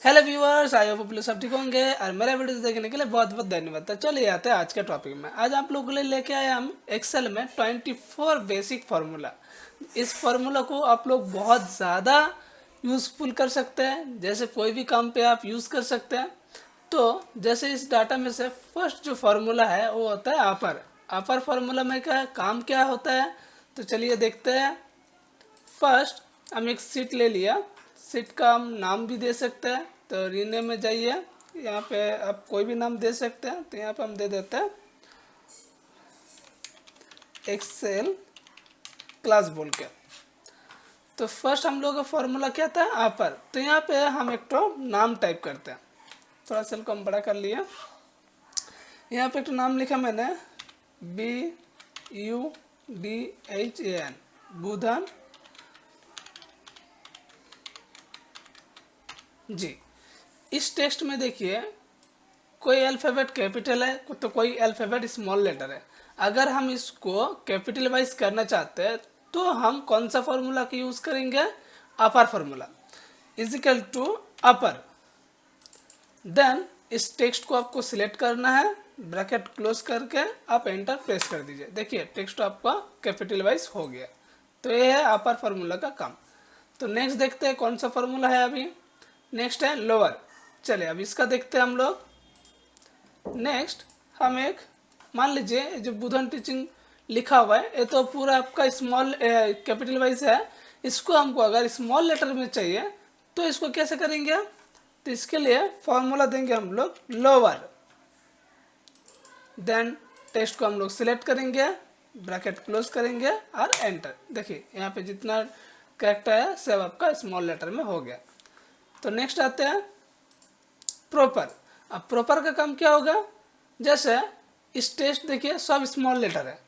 Hello viewers, आई hope आप लोग सब ठीक होंगे और मेरा वीडियो देखने के लिए बहुत बहुत धन्यवाद। तो चलिए आते हैं आज के टॉपिक में। आज आप लोगों के लिए लेके आए हम एक्सेल में 24 बेसिक फार्मूला। इस फार्मूला को आप लोग बहुत ज़्यादा यूज़फुल कर सकते हैं, जैसे कोई भी काम पे आप यूज़ कर सकते हैं। तो जैसे इस डाटा में से फर्स्ट जो फार्मूला है वो होता है अपर। अपर फार्मूला में क्या काम क्या होता है, तो चलिए देखते हैं। फर्स्ट हम एक सीट ले लिया। सीट का हम नाम भी दे सकते हैं, तो रीनेम में जाइए, यहाँ पे आप कोई भी नाम दे सकते हैं। तो यहाँ पे हम दे देते हैं एक्सेल क्लास बोल के। तो फर्स्ट हम लोग का फॉर्मूला क्या था, अपर। तो यहाँ पे हम एक तो नाम टाइप करते हैं। थोड़ा सेल को हम बड़ा कर लिया। यहाँ पे एक तो नाम लिखा मैंने, BUDHAN, बुधन जी। इस टेक्स्ट में देखिए, कोई अल्फ़ाबेट कैपिटल है तो कोई अल्फ़ाबेट स्मॉल लेटर है। अगर हम इसको कैपिटलाइज करना चाहते हैं तो हम कौन सा फॉर्मूला का यूज़ करेंगे, upper formula equal to upper. Then इस टेक्स्ट को आपको सिलेक्ट करना है, ब्रैकेट क्लोज करके आप एंटर प्रेस कर दीजिए। देखिए टेक्स्ट आपका कैपिटलाइज हो गया। तो ये है अपर फार्मूला का काम। तो नेक्स्ट देखते हैं कौन सा फार्मूला है अभी। नेक्स्ट है लोअर। चलिए अब इसका देखते हैं हम लोग। नेक्स्ट हम एक, मान लीजिए जो बुधन टीचिंग लिखा हुआ है, ये तो पूरा आपका स्मॉल कैपिटल वाइज है। इसको हमको अगर स्मॉल लेटर में चाहिए तो इसको कैसे करेंगे, तो इसके लिए फॉर्मूला देंगे हम लोग लोअर। देन टेक्स्ट को हम लोग सिलेक्ट करेंगे, ब्रैकेट क्लोज करेंगे और एंटर। देखिए यहाँ पे जितना कैरेक्टर है सब आपका स्मॉल लेटर में हो गया। तो नेक्स्ट आते हैं प्रॉपर। अब प्रॉपर का काम क्या होगा, जैसे इस टेस्ट देखिए सब स्मॉल लेटर है,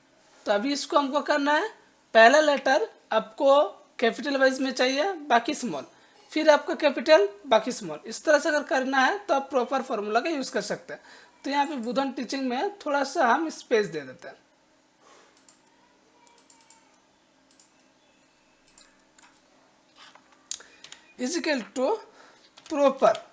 तो अभी इसको हमको करना है, पहला लेटर आपको कैपिटल वाइज में चाहिए, बाकी स्मॉल, फिर आपका कैपिटल बाकी स्मॉल। इस तरह से अगर करना है तो आप प्रॉपर फार्मूला का यूज़ कर सकते हैं। तो यहाँ पे बुधन टीचिंग में थोड़ा सा हम स्पेस दे देते हैं। Is equal to proper.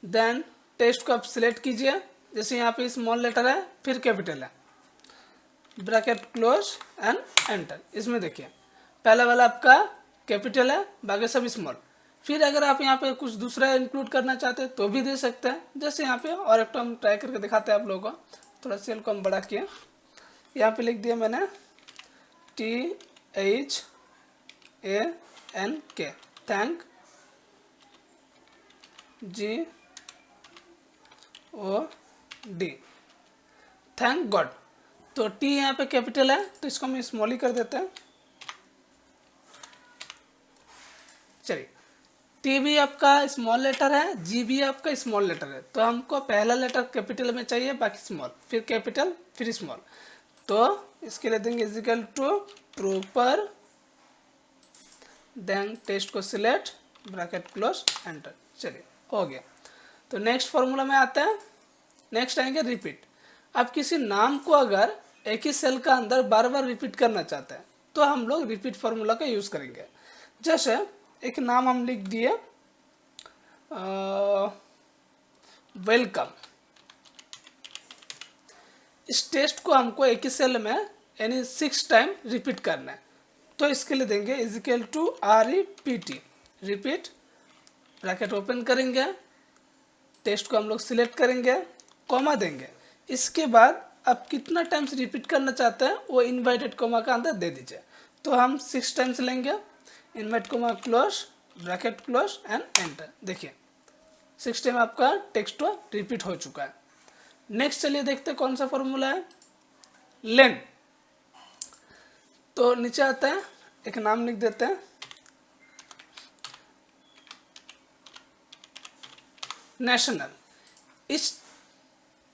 Then text को आप सिलेक्ट कीजिए, जैसे यहाँ पे स्मॉल लेटर है फिर कैपिटल है, ब्रैकेट क्लोज एंड एंटर। इसमें देखिए पहला वाला आपका कैपिटल है, बाकी सब स्मॉल। फिर अगर आप यहाँ पे कुछ दूसरा इंक्लूड करना चाहते हैं तो भी दे सकते हैं, जैसे यहाँ पे। और एक तो हम ट्राई करके दिखाते हैं आप लोगों को। थोड़ा सेल को हम बड़ा किए, यहाँ पे लिख दिया मैंने THANK, thank, GOD, thank God. तो टी यहाँ पे कैपिटल है तो इसको हम स्मॉल ही कर देते हैं। चलिए टी भी आपका स्मॉल लेटर है, जी भी आपका स्मॉल लेटर है, तो हमको पहला लेटर कैपिटल में चाहिए, बाकी स्मॉल, फिर कैपिटल फिर स्मॉल। तो इसके लिए देंगे is equal to proper. Then text को सिलेक्ट, ब्रैकेट क्लोज एंटर। चलिए हो गया। तो नेक्स्ट फॉर्मूला में आते हैं। नेक्स्ट आएंगे रिपीट। आप किसी नाम को अगर एक ही सेल का अंदर बार बार रिपीट करना चाहते हैं तो हम लोग रिपीट फार्मूला का यूज़ करेंगे। जैसे एक नाम हम लिख दिए वेलकम। इस टेस्ट को हमको एक ही सेल में यानी 6 टाइम रिपीट करना है, तो इसके लिए देंगे is equal to REPT, repeat, bracket open करेंगे, टेस्ट को हम लोग सिलेक्ट करेंगे, कॉमा देंगे। इसके बाद आप कितना टाइम्स रिपीट करना चाहते हैं वो इन्वर्टेड कॉमा का अंदर दे दीजिए। तो हम 6 टाइम्स लेंगे, invert comma close, bracket close and enter. देखिए 6 टाइम आपका टेक्स्ट रिपीट हो चुका है। नेक्स्ट चलिए देखते हैं कौन सा फॉर्मूला है, लेन। तो नीचे आता है, एक नाम लिख देते हैं नेशनल। इस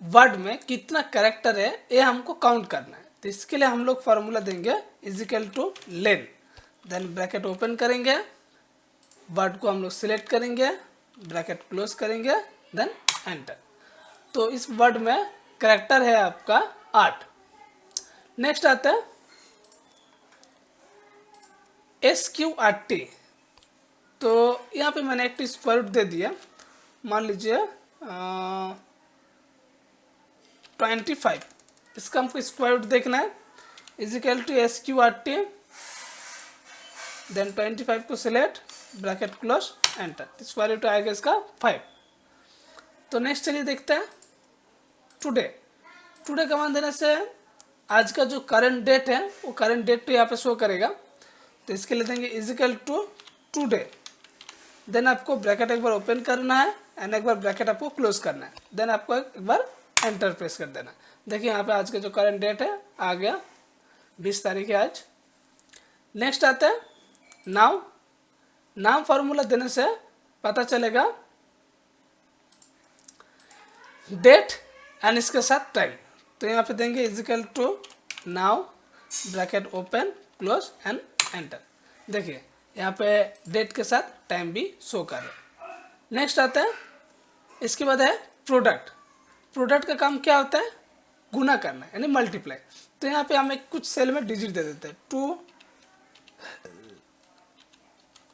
वर्ड में कितना कैरेक्टर है ये हमको काउंट करना है, तो इसके लिए हम लोग फार्मूला देंगे is equal to len. Then bracket open करेंगे, वर्ड को हम लोग सिलेक्ट करेंगे, ब्रैकेट क्लोज करेंगे, देन एंटर। तो इस वर्ड में कैरेक्टर है आपका 8। नेक्स्ट आता है SQRT। तो यहाँ पे मैंने एक स्क्वायर रूट दे दिया, मान लीजिए 25, इसका हमको स्क्वायर रूट देखना है, is equal to SQRT, then 25 को select, bracket close, enter, square root आएगा इसका 5। तो नेक्स्ट चलिए देखते हैं टुडे। टुडे कमांड देने से आज का जो करंट डेट है वो करंट डेट तो यहाँ पे शो करेगा, तो इसके लिए देंगे is equal to today, then आपको ब्रैकेट एक बार ओपन करना है एंड एक बार ब्रैकेट आपको क्लोज करना है, देन आपको एक बार एंटर प्रेस कर देना। देखिए यहाँ पे आज का जो करंट डेट है आ गया, 20 तारीख है आज। नेक्स्ट आता है नाउ। नाम फॉर्मूला देने से पता चलेगा डेट एंड इसके साथ टाइम, तो यहाँ पे देंगे is equal to now, bracket open close and enter. देखिए यहाँ पे डेट के साथ टाइम भी शो कर रहा है। नेक्स्ट आता है, इसके बाद है प्रोडक्ट। प्रोडक्ट का काम क्या होता है, गुना करना यानी मल्टीप्लाई। तो यहाँ पे हम एक कुछ सेल में डिजिट दे देते हैं 2।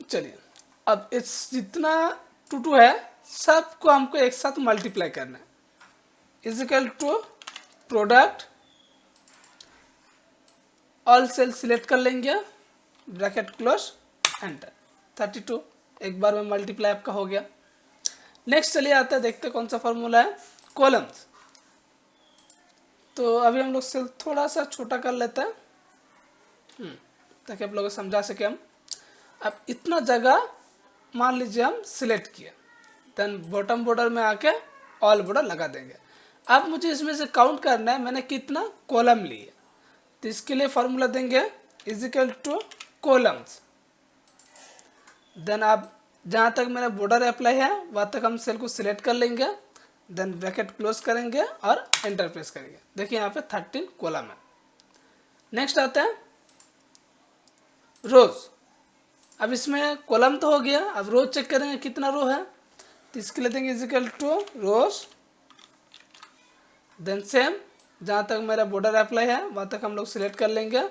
चलिए अब इस जितना 2 है सबको हमको एक साथ मल्टीप्लाई करना है, is equal to product, all cell select कर लेंगे, ब्रैकेट क्लोज, एंटर, 32 एक बार में मल्टीप्लाई आपका हो गया। नेक्स्ट चलिए आता है, देखते हैं कौन सा फॉर्मूला है, कॉलम्स। तो अभी हम लोग सेल थोड़ा सा छोटा कर लेते हैं ताकि आप लोगों को समझा सके हम। अब इतना जगह मान लीजिए हम सिलेक्ट किए, देन बॉटम बॉर्डर में आके ऑल बॉर्डर लगा देंगे। अब मुझे इसमें से काउंट करना है मैंने कितना कॉलम लिए, तो इसके लिए फॉर्मूला देंगे is equal to columns, then आप जहाँ तक मेरा बॉर्डर अप्लाई है वहाँ तक हम सेल को सिलेक्ट कर लेंगे, देन ब्रैकेट क्लोज करेंगे और एंटर प्रेस करेंगे। देखिए यहाँ पे 13 कॉलम है। नेक्स्ट आता है रोज। अब इसमें कॉलम तो हो गया, अब रोज चेक करेंगे कितना रो है, तो इसके लिए देंगे is equal to rows, then same जहाँ तक मेरा बॉर्डर अप्लाई है वहाँ तक हम लोग सिलेक्ट कर लेंगे,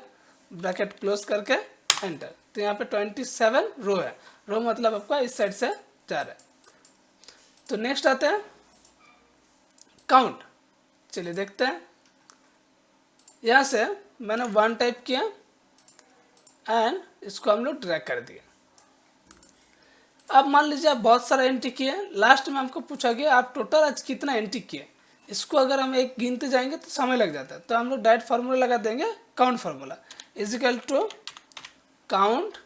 ब्रैकेट क्लोज करके एंटर। तो यहाँ पे 27 रो है, रो मतलब आपका इस साइड से जा रहा है। तो नेक्स्ट आता है काउंट। चलिए देखते हैं, यहाँ से मैंने 1 टाइप किया एंड इसको हम लोग ड्रैग कर दिए। अब मान लीजिए आप बहुत सारा एंट्री किए, लास्ट में हमको पूछा गया आप टोटल आज कितना एंट्री किए। इसको अगर हम एक गिनते जाएंगे तो समय लग जाता है, तो हम लोग डायरेक्ट फार्मूला लगा देंगे count formula, is equal to count,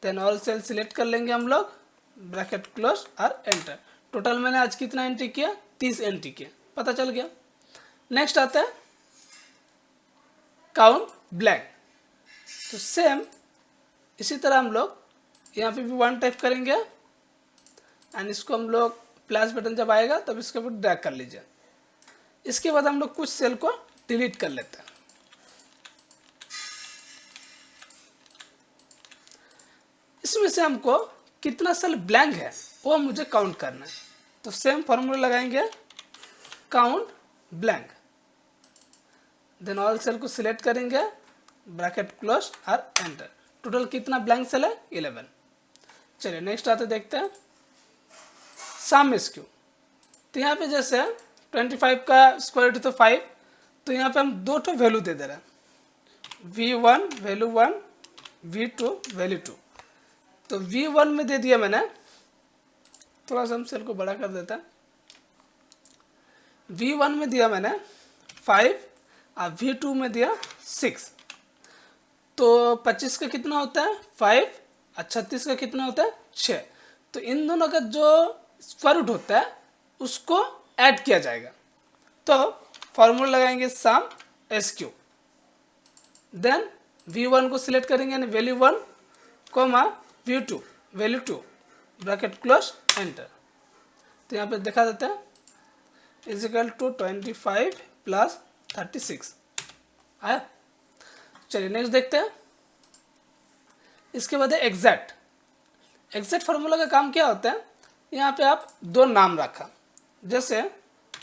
then all cell select कर लेंगे हम लोग, ब्रैकेट क्लोज और एंटर। टोटल मैंने आज कितना एंट्री किया, 30 एंट्री किया, पता चल गया। नेक्स्ट आता है काउंट ब्लैंक। तो सेम इसी तरह हम लोग यहाँ पे भी 1 टाइप करेंगे एंड इसको हम लोग प्लस बटन जब आएगा तब इसके ऊपर ड्रैग कर लीजिए। इसके बाद हम लोग कुछ सेल को डिलीट कर लेते हैं। इसमें से हमको कितना सेल ब्लैंक है वो मुझे काउंट करना है, तो सेम फॉर्मूला लगाएंगे count blank, then all cell को सिलेक्ट करेंगे, ब्रैकेट क्लोज और एंटर। टोटल कितना ब्लैंक सेल है, 11। चलिए नेक्स्ट आते देखते हैं सम स्क्यू। तो यहाँ पे जैसे 25 का स्क्वायर रूट तो 5, तो यहाँ पे हम 2 ठो वैल्यू दे रहे हैं, V1 वैल्यू 1, V2 वैल्यू 2। तो V1 में दे दिया मैंने, थोड़ा सा हम सेल को बड़ा कर देते हैं, V1 में दिया मैंने 5 और V2 में दिया 6। तो 25 का कितना होता है 5 और 36 का कितना होता है 6। तो इन दोनों का जो स्क्वायर रूट होता है उसको ऐड किया जाएगा। तो फॉर्मूला लगाएंगे सम SQ, देन V1 को सिलेक्ट करेंगे यानी value 1 comma V2 value 2, bracket close enter. तो यहाँ पे दिखा देते हैं इज इक्वल टू 25 प्लस 36 आया। चलिए नेक्स्ट देखते हैं। इसके बाद है एग्जैक्ट। एग्जैक्ट फार्मूला का काम क्या होता है, यहाँ पे आप 2 नाम रखा, जैसे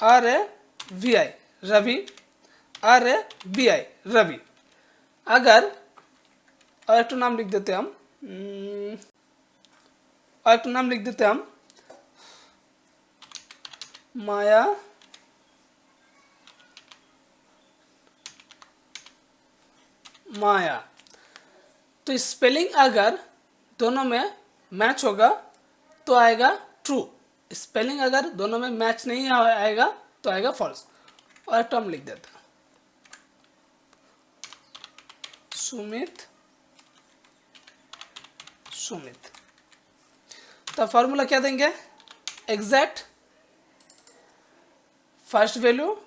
RAVI रवि, RABI रवि। अगर और एक नाम लिख देते हैं हम और एक नाम लिख देते हैं हम माया माया। तो स्पेलिंग अगर दोनों में मैच होगा तो आएगा ट्रू, स्पेलिंग अगर दोनों में मैच नहीं आएगा तो आएगा फॉल्स। और टर्म लिख देते हैं सुमित सुमित। तो फॉर्मूला क्या देंगे, exact first value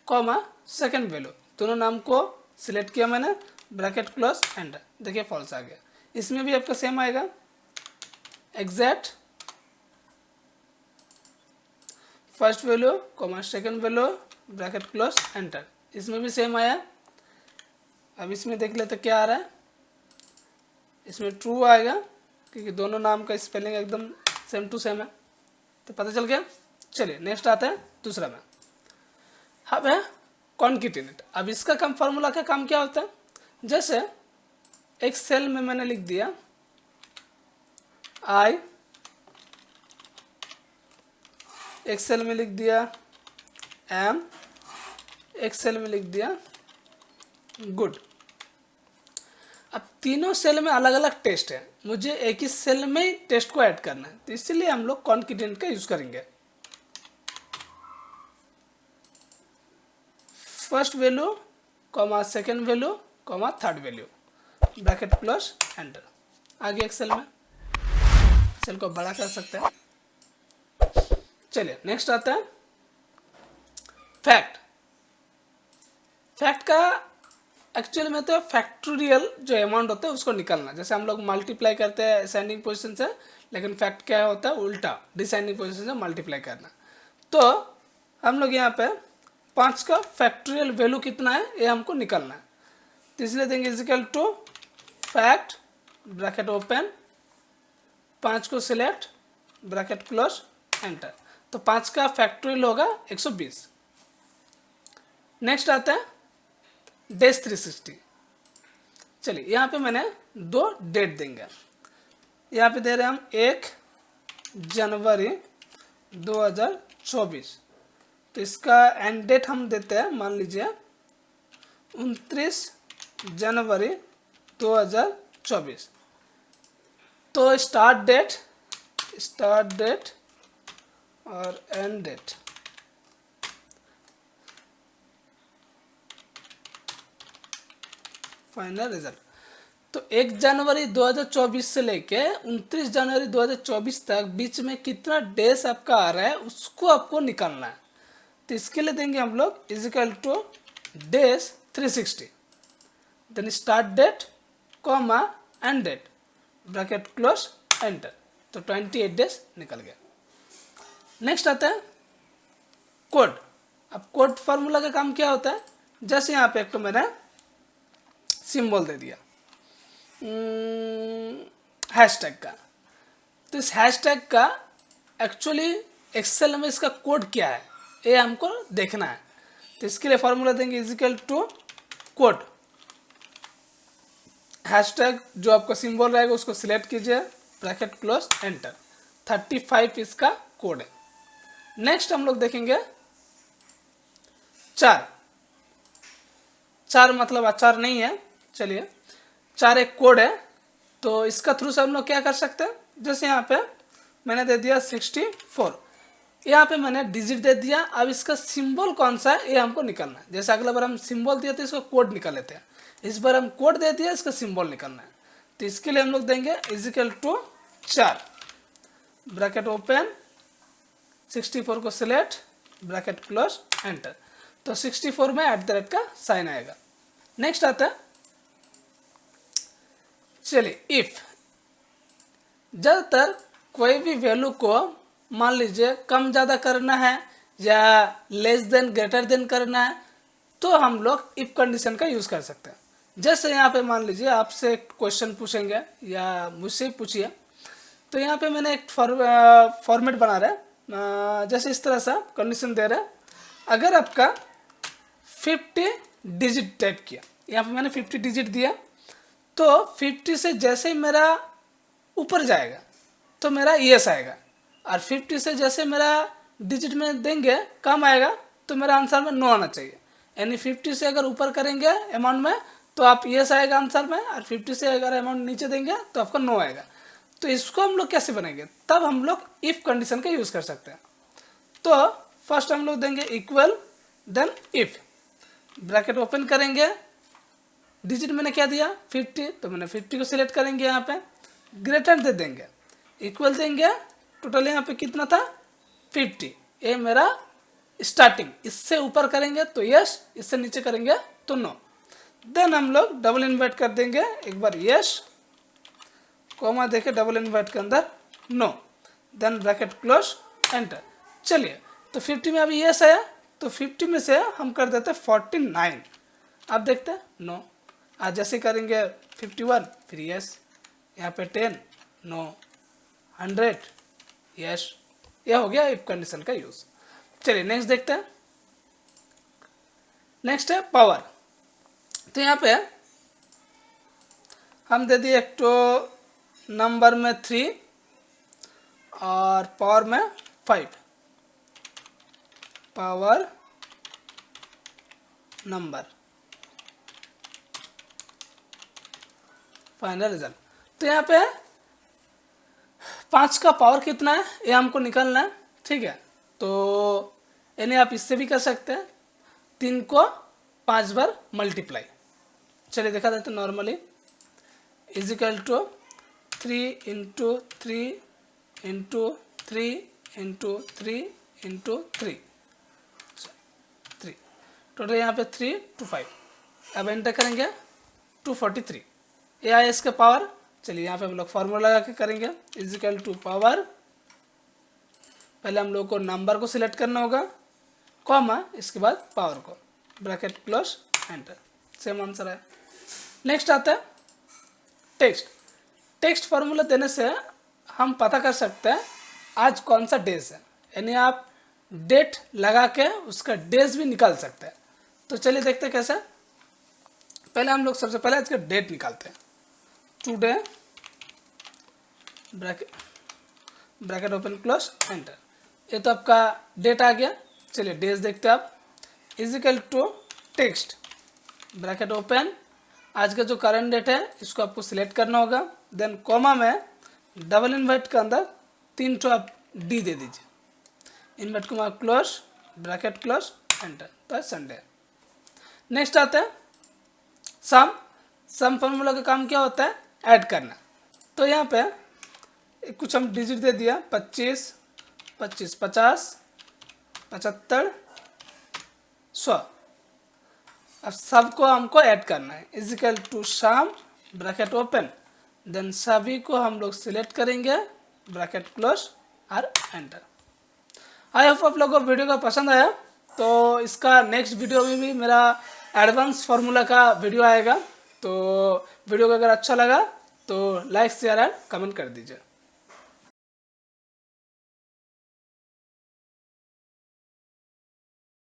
comma second value, दोनों नाम को सिलेक्ट किया मैंने, ब्रैकेट क्लोज एंड, देखिए फॉल्स आ गया। इसमें भी आपका सेम आएगा, exact first value comma second value bracket close enter, इसमें भी सेम आया। अब इसमें देख लेते क्या आ रहा है, इसमें ट्रू आएगा क्योंकि दोनों नाम का स्पेलिंग एकदम सेम टू सेम है, तो पता चल गया। चलिए नेक्स्ट आता है दूसरा में, अब है कॉन्केटिनेट। अब इसका काम फॉर्मूला का काम क्या होता है, जैसे एक सेल में मैंने लिख दिया आई, एक सेल में लिख दिया एम, एक सेल में लिख दिया गुड। अब तीनों सेल में अलग अलग टेस्ट है, मुझे एक ही सेल में ही टेस्ट को ऐड करना है, तो इसलिए हम लोग कॉन्केटिनेट का यूज करेंगे। First value comma second value comma third value bracket close enter, आगे एक सेल में, सेल को बड़ा कर सकते हैं। चलिए नेक्स्ट आता है फैक्ट। फैक्ट का एक्चुअल में तो फैक्टोरियल जो अमाउंट होता है उसको निकालना, जैसे हम लोग मल्टीप्लाई करते हैं असेंडिंग पोजीशन से, लेकिन फैक्ट क्या होता है उल्टा, डिसेंडिंग पोजीशन से मल्टीप्लाई करना। तो हम लोग यहाँ पे 5 का फैक्टोरियल वैल्यू कितना है ये हमको निकालना है, तो इसलिए देंगे is equal to fact bracket open, 5 को सिलेक्ट ब्रैकेट क्लोज एंटर, तो 5 का फैक्टोरियल होगा 120। नेक्स्ट आता है डेज 360। चलिए यहाँ पे मैंने 2 डेट देंगे, यहाँ पे दे रहे हैं हम 1 जनवरी 2024, तो इसका एंड डेट हम देते हैं, मान लीजिए 29 जनवरी 2024। तो स्टार्ट डेट और एंड डेट, फाइनल रिजल्ट। तो 1 जनवरी 2024 से लेके 29 जनवरी 2024 तक बीच में कितना डेज आपका आ रहा है उसको आपको निकालना है, तो इसके लिए देंगे हम लोग is equal to days 360, then start date comma end date bracket close enter, तो 28 डेज निकल गया। नेक्स्ट आता है कोड। अब कोड फार्मूला का काम क्या होता है, जैसे यहाँ पे एक तो मैंने सिंबल दे दिया हैशटैग का, तो इस हैशटैग का एक्चुअली एक्सेल में इसका कोड क्या है ये हमको देखना है, तो इसके लिए फॉर्मूला देंगे इजिकल टू कोड, हैशटैग जो आपका सिंबल रहेगा उसको सिलेक्ट कीजिए ब्रैकेट क्लोज एंटर, 35 इसका कोड है। नेक्स्ट हम लोग देखेंगे 4 मतलब अचार नहीं है, चलिए 4 एक कोड है, तो इसका थ्रू से हम लोग क्या कर सकते हैं, जैसे यहाँ पे मैंने दे दिया 64, यहाँ पे मैंने डिजिट दे दिया। अब इसका सिंबल कौन सा है ये हमको निकालना है, जैसे अगला बार हम सिंबल दिए थे इसका कोड निकाल लेते हैं, इस बार हम कोड दे दिया इसका सिंबल निकालना है, तो इसके लिए हम लोग देंगे इजिकल टू 4 ब्रैकेट ओपन 64 को सिलेक्ट ब्रैकेट क्लोज एंटर, तो 64 में @ का साइन आएगा। नेक्स्ट आता है चलिए इफ, ज़्यादातर कोई भी वैल्यू को मान लीजिए कम ज़्यादा करना है या लेस देन ग्रेटर देन करना है, तो हम लोग इफ कंडीशन का यूज़ कर सकते हैं। जैसे यहाँ पे मान लीजिए आपसे क्वेश्चन पूछेंगे या मुझसे पूछिए, तो यहाँ पे मैंने एक फॉर्मेट बना रहा है, जैसे इस तरह सा कंडीशन दे रहा है, अगर आपका 50 डिजिट टाइप किया, यहाँ पे मैंने 50 डिजिट दिया, तो 50 से जैसे ही मेरा ऊपर जाएगा तो मेरा यस आएगा, और 50 से जैसे मेरा डिजिट में देंगे कम आएगा तो मेरा आंसर में नो आना चाहिए। यानी 50 से अगर ऊपर करेंगे अमाउंट में तो आप यस आएगा आंसर में, और 50 से अगर अमाउंट नीचे देंगे तो आपका नो आएगा। तो इसको हम लोग कैसे बनाएंगे, तब हम लोग इफ कंडीशन का यूज़ कर सकते हैं। तो फर्स्ट हम लोग देंगे equal, then if, bracket open करेंगे, डिजिट मैंने क्या दिया 50, तो मैंने 50 को सिलेक्ट करेंगे, यहाँ पे ग्रेटर दे देंगे, इक्वल देंगे, टोटल यहाँ पे कितना था 50, ये मेरा स्टार्टिंग, इससे ऊपर करेंगे तो यस, इससे नीचे करेंगे तो नो। देन हम लोग डबल इन्वर्ट कर देंगे, एक बार यस, कॉमा देके डबल इन्वर्ट के अंदर no, then bracket close, enter. चलिए, तो 50 में अभी यस आया, तो 50 में से हम कर देते 49, आप देखते हैं नो। आज जैसे करेंगे 51, फिर यस, यहाँ पे 10 नो, 100 यस, यह हो गया इफ कंडीशन का यूज। चलिए नेक्स्ट देखते हैं। नेक्स्ट है पावर। तो यहाँ पे हम दे दिए एक तो नंबर में 3 और पावर में 5, पावर नंबर, फाइनल रिजल्ट। तो यहाँ पे 5 का पावर कितना है ये हमको निकालना है, ठीक है। तो यानी आप इससे भी कर सकते हैं, 3 को 5 बार मल्टीप्लाई। चलिए देखा जाता है normally, is equal to 3 into 3 into 3 into 3 into 3, total यहाँ पे 3 to 5। अब एंटर करेंगे 243, ये आया इसका पावर। चलिए यहाँ पे हम लोग फॉर्मूला लगा के करेंगे, इजिकल टू पावर, पहले हम लोग को नंबर को सिलेक्ट करना होगा, कॉमा, इसके बाद पावर को, bracket close, enter, same answer है। नेक्स्ट आता है टेक्स्ट। टेक्स्ट फार्मूला देने से हम पता कर सकते हैं आज कौन सा डेज है, यानी आप डेट लगा के उसका डेज भी निकाल सकते हैं। तो चलिए देखते हैं कैसे। पहले हम लोग सबसे पहले इसका डेट निकालते हैं, today, bracket open close, enter. ये तो आपका डेट आ गया। चलिए डेज देखते हैं आप, is equal to text, bracket open, आज का जो करंट डेट है इसको आपको सिलेक्ट करना होगा, देन कॉमा में डबल इन्वर्ट के अंदर 3 तो आप डी दे दीजिए, invert comma close, bracket close, enter, तो संडे। नेक्स्ट आता है सम। सम फॉर्मूला का काम क्या होता है, ऐड करना। तो यहाँ पे कुछ हम डिजिट दे दिया, 25, 25, 50, 75, 100। अब सबको हमको ऐड करना है, is equal to sum, bracket open, then सभी को हम लोग सिलेक्ट करेंगे, ब्रैकेट क्लोज और एंटर। आई होप आप लोगों को वीडियो का पसंद आया। तो इसका नेक्स्ट वीडियो में भी मेरा एडवांस फार्मूला का वीडियो आएगा। तो वीडियो को अगर अच्छा लगा तो लाइक शेयर एंड कमेंट कर दीजिए।